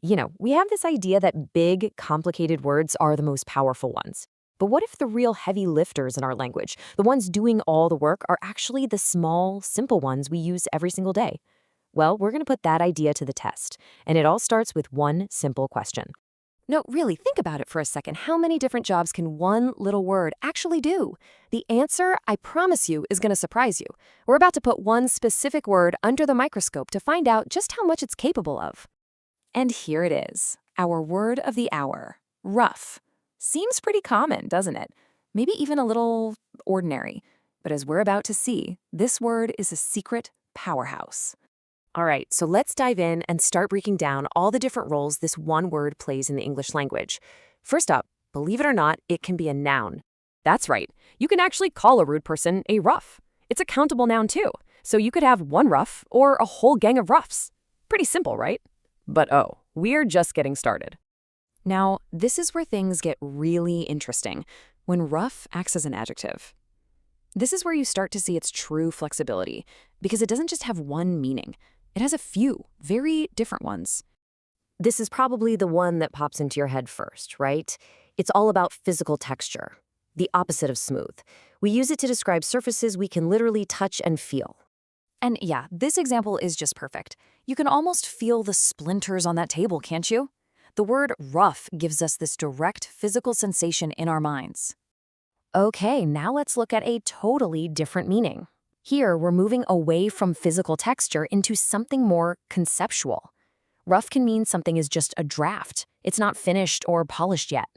We have this idea that big, complicated words are the most powerful ones. But what if the real heavy lifters in our language, the ones doing all the work, are actually the small, simple ones we use every single day? Well, we're going to put that idea to the test, and it all starts with one simple question. No, really, think about it for a second. How many different jobs can one little word actually do? The answer, I promise you, is going to surprise you. We're about to put one specific word under the microscope to find out just how much it's capable of. And here it is, our word of the hour, rough. Seems pretty common, doesn't it? Maybe even a little ordinary. But as we're about to see, this word is a secret powerhouse. All right, so let's dive in and start breaking down all the different roles this one word plays in the English language. First up, believe it or not, it can be a noun. That's right, you can actually call a rude person a rough. It's a countable noun too, so you could have one rough or a whole gang of roughs. Pretty simple, right? But we're just getting started. Now, this is where things get really interesting, when rough acts as an adjective. This is where you start to see its true flexibility, because it doesn't just have one meaning. It has a few, very different ones. This is probably the one that pops into your head first, right? It's all about physical texture, the opposite of smooth. We use it to describe surfaces we can literally touch and feel. And yeah, this example is just perfect. You can almost feel the splinters on that table, can't you? The word rough gives us this direct physical sensation in our minds. Okay, now let's look at a totally different meaning. Here, we're moving away from physical texture into something more conceptual. Rough can mean something is just a draft. It's not finished or polished yet.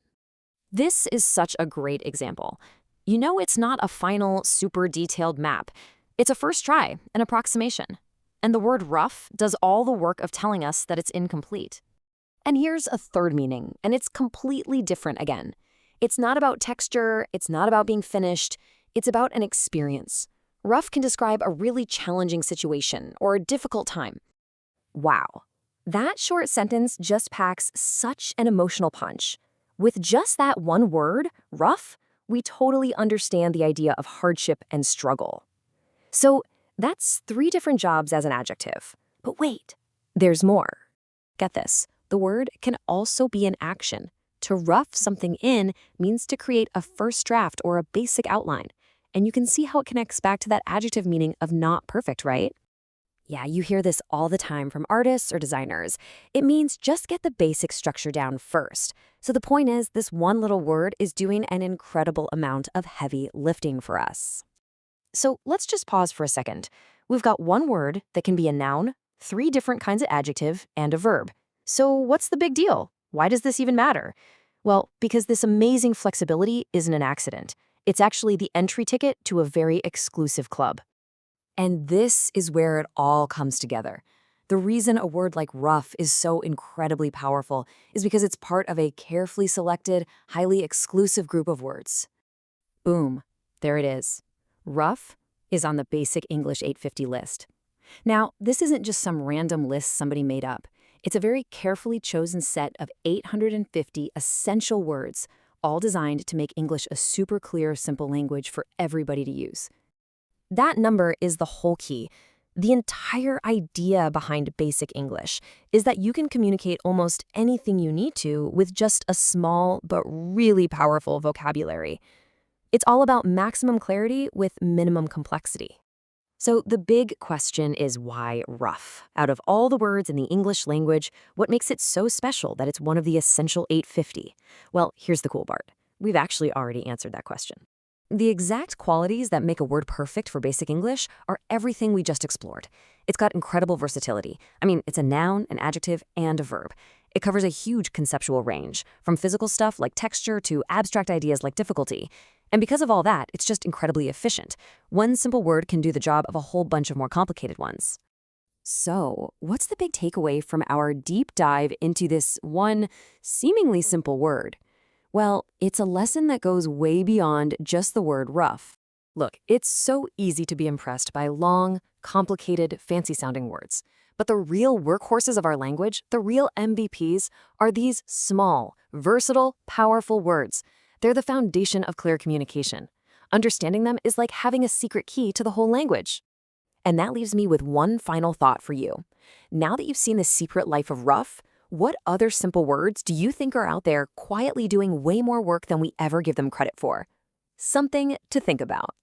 This is such a great example. It's not a final, super detailed map. It's a first try, an approximation. And the word rough does all the work of telling us that it's incomplete. And here's a third meaning, and it's completely different again. It's not about texture, it's not about being finished, it's about an experience. Rough can describe a really challenging situation or a difficult time. Wow, that short sentence just packs such an emotional punch. With just that one word, rough, we totally understand the idea of hardship and struggle. So that's 3 different jobs as an adjective. But wait, there's more. Get this, the word can also be an action. To rough something in means to create a first draft or a basic outline. And you can see how it connects back to that adjective meaning of not perfect, right? Yeah, you hear this all the time from artists or designers. It means just get the basic structure down first. So the point is, this one little word is doing an incredible amount of heavy lifting for us. So let's just pause for a second. We've got one word that can be a noun, 3 different kinds of adjective, and a verb. So what's the big deal? Why does this even matter? Well, because this amazing flexibility isn't an accident. It's actually the entry ticket to a very exclusive club. And this is where it all comes together. The reason a word like rough is so incredibly powerful is because it's part of a carefully selected, highly exclusive group of words. Boom, there it is. Rough is on the Basic English 850 list. Now, this isn't just some random list somebody made up. It's a very carefully chosen set of 850 essential words, all designed to make English a super clear, simple language for everybody to use. That number is the whole key. The entire idea behind Basic English is that you can communicate almost anything you need to with just a small but really powerful vocabulary. It's all about maximum clarity with minimum complexity. So the big question is why rough? Out of all the words in the English language, what makes it so special that it's one of the essential 850? Well, here's the cool part. We've actually already answered that question. The exact qualities that make a word perfect for Basic English are everything we just explored. It's got incredible versatility. It's a noun, an adjective, and a verb. It covers a huge conceptual range, from physical stuff like texture to abstract ideas like difficulty. And because of all that, it's just incredibly efficient. One simple word can do the job of a whole bunch of more complicated ones. So, what's the big takeaway from our deep dive into this one seemingly simple word? Well, it's a lesson that goes way beyond just the word rough. Look, it's so easy to be impressed by long, complicated, fancy-sounding words. But the real workhorses of our language, the real MVPs, are these small, versatile, powerful words. They're the foundation of clear communication. Understanding them is like having a secret key to the whole language. And that leaves me with one final thought for you. Now that you've seen the secret life of rough, What other simple words do you think are out there quietly doing way more work than we ever give them credit for? Something to think about.